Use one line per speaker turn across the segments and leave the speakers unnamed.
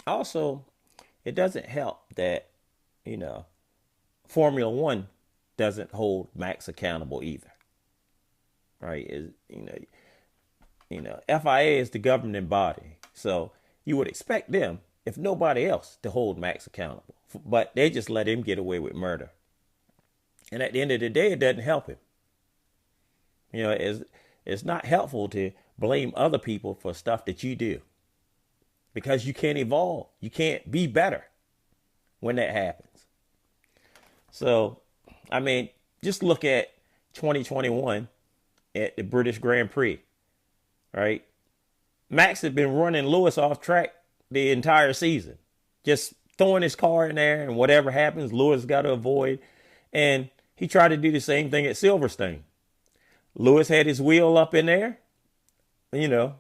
Also, it doesn't help that, you know, Formula One doesn't hold Max accountable either, right? FIA is the governing body, so you would expect them, if nobody else, to hold Max accountable. But they just let him get away with murder, and at the end of the day, it doesn't help him. It's not helpful to blame other people for stuff that you do because you can't evolve, you can't be better when that happens. So, I mean, just look at 2021 at the British Grand Prix, right? Max had been running Lewis off track the entire season, just throwing his car in there, and whatever happens, Lewis got to avoid. And he tried to do the same thing at Silverstone. Lewis had his wheel up in there, you know,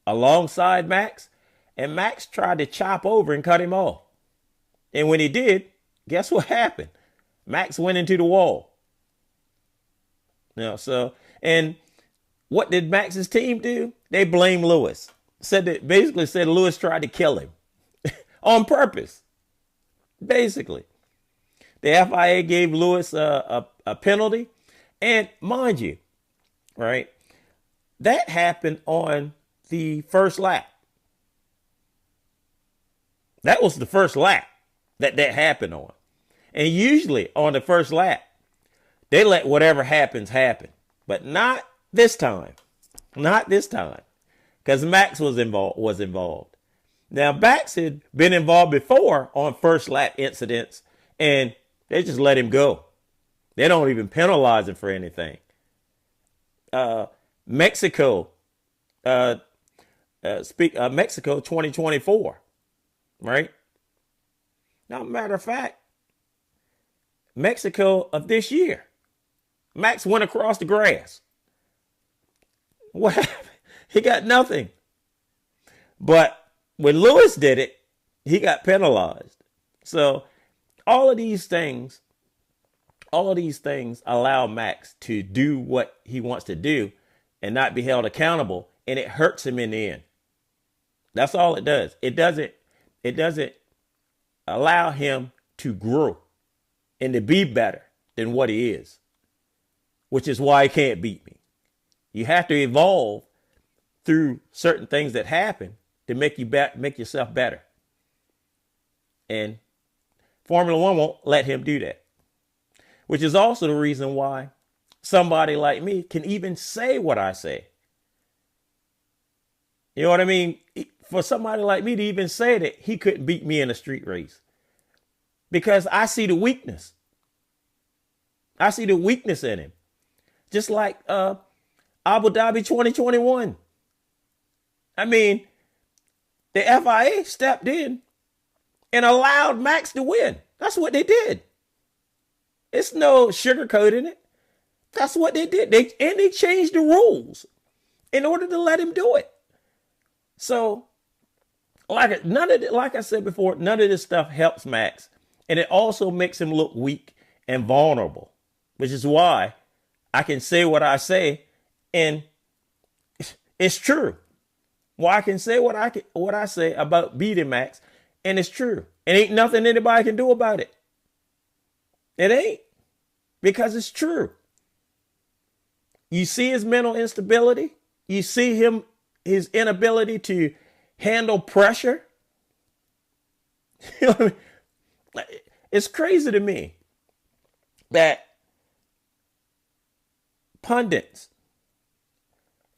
alongside Max, and Max tried to chop over and cut him off. And when he did, guess what happened? Max went into the wall. And what did Max's team do? They blamed Lewis. Basically said Lewis tried to kill him on purpose. Basically, the FIA gave Lewis a penalty, and mind you, right, that happened on the first lap. That was the first lap that happened on. And usually on the first lap, they let whatever happens happen. But not this time. Not this time. Because Max was involved. Now, Max had been involved before on first lap incidents, and they just let him go. They don't even penalize him for anything. Mexico, Mexico 2024, right? Now, matter of fact, Mexico of this year, Max went across the grass. What happened? He got nothing. But when Lewis did it, he got penalized. So all of these things allow Max to do what he wants to do and not be held accountable, and it hurts him in the end. That's all it does. It doesn't allow him to grow and to be better than what he is, which is why he can't beat me. You have to evolve through certain things that happen to make yourself better. And Formula One won't let him do that, which is also the reason why somebody like me can even say what I say. You know what I mean? For somebody like me to even say that he couldn't beat me in a street race, because I see the weakness. I see the weakness in him. Just like Abu Dhabi 2021. I mean, the FIA stepped in and allowed Max to win. That's what they did. It's no sugarcoating it. That's what they did. They changed the rules in order to let him do it. So, like I said before, none of this stuff helps Max, and it also makes him look weak and vulnerable, which is why I can say what I say, and it's true. Why I can say what I say about beating Max, and it's true. And ain't nothing anybody can do about it. It ain't, because it's true. You see his mental instability. You see his inability to handle pressure. You know what I mean? It's crazy to me that pundits,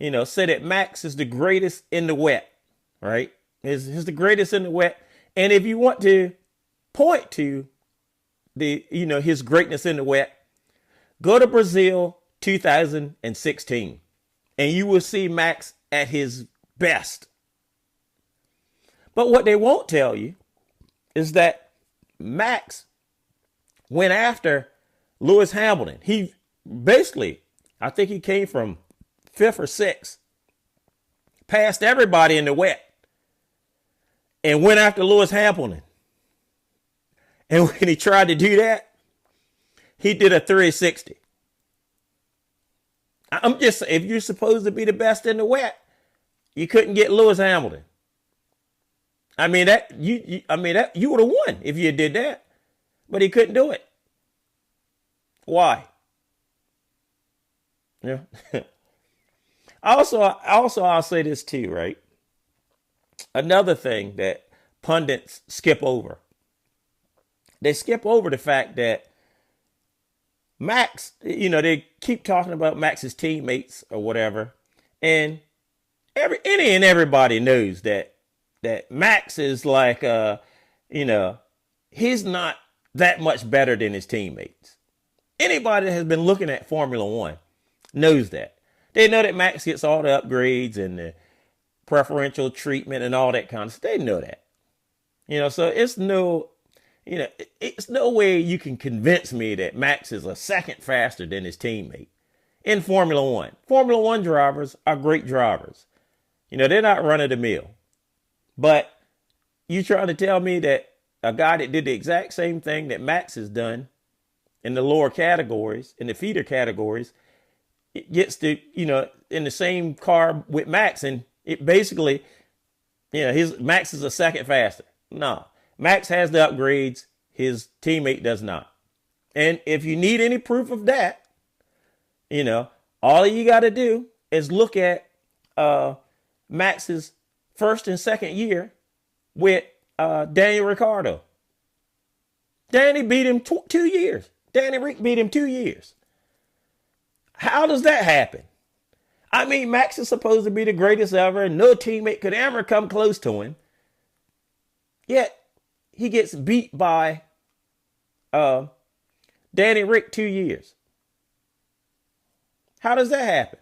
say that Max is the greatest in the wet, right? He's the greatest in the wet. And if you want to point to his greatness in the wet, go to Brazil 2016 and you will see Max at his best. But what they won't tell you is that Max went after Lewis Hamilton. He basically, I think he came from 5th or 6th, passed everybody in the wet, and went after Lewis Hamilton. And when he tried to do that, he did a 360. I'm just saying, if you're supposed to be the best in the wet, you couldn't get Lewis Hamilton. I mean that you would have won if you did that, but he couldn't do it. Why? Yeah. I'll say this too, right? Another thing that pundits skip over. They skip over the fact that Max, they keep talking about Max's teammates or whatever, and everybody knows that Max is like he's not that much better than his teammates. Anybody that has been looking at Formula One knows that. They know that Max gets all the upgrades and the preferential treatment and all that kind of stuff. They know that. So it's no way you can convince me that Max is a second faster than his teammate in Formula One. Formula One drivers are great drivers. They're not run of the mill. But you trying to tell me that a guy that did the exact same thing that Max has done in the lower categories, in the feeder categories, it gets to, in the same car with Max, and it basically, his Max is a second faster. No, Max has the upgrades. His teammate does not. And if you need any proof of that, all you got to do is look at Max's first and second year with Daniel Ricciardo. Danny beat him 2 years. Danny Rick beat him 2 years. How does that happen? I mean, Max is supposed to be the greatest ever, and no teammate could ever come close to him. Yet, he gets beat by Danny Rick 2 years. How does that happen?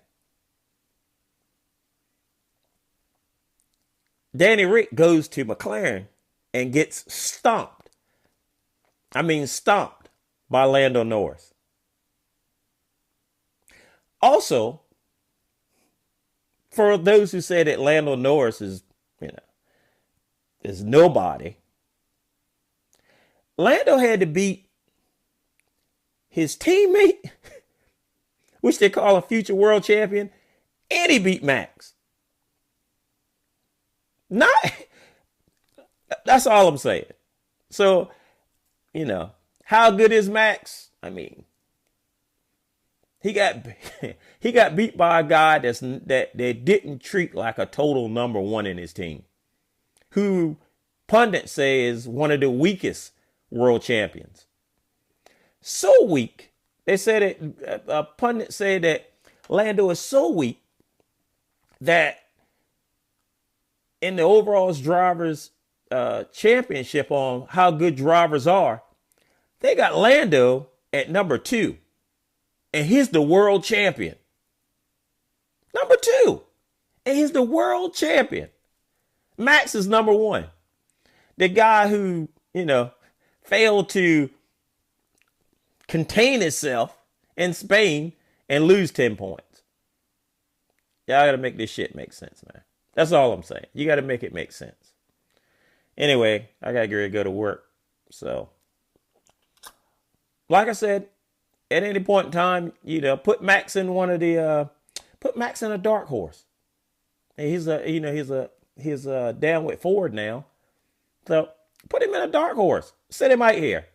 Danny Rick goes to McLaren and gets stomped. I mean, stomped by Lando Norris. Also, for those who say that Lando Norris is nobody, Lando had to beat his teammate, which they call a future world champion, and he beat Max. That's all I'm saying. So, how good is Max? I mean, he got beat by a guy that they didn't treat like a total number one in his team, who pundits say is one of the weakest world champions. So weak, they said that pundits say that Lando is so weak that in the overall drivers championship on how good drivers are, they got Lando at number 2. And he's the world champion. Number 2. And he's the world champion. Max is number 1. The guy who, failed to contain himself in Spain and lose 10 points. Y'all got to make this shit make sense, man. That's all I'm saying. You got to make it make sense. Anyway, I got to get ready to go to work. So, like I said, at any point in time, put Max in put Max in a dark horse. And he's down with Ford now. So put him in a dark horse. Sit him right here.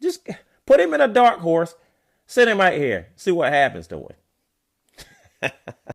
Just put him in a dark horse. Sit him right here. See what happens to him.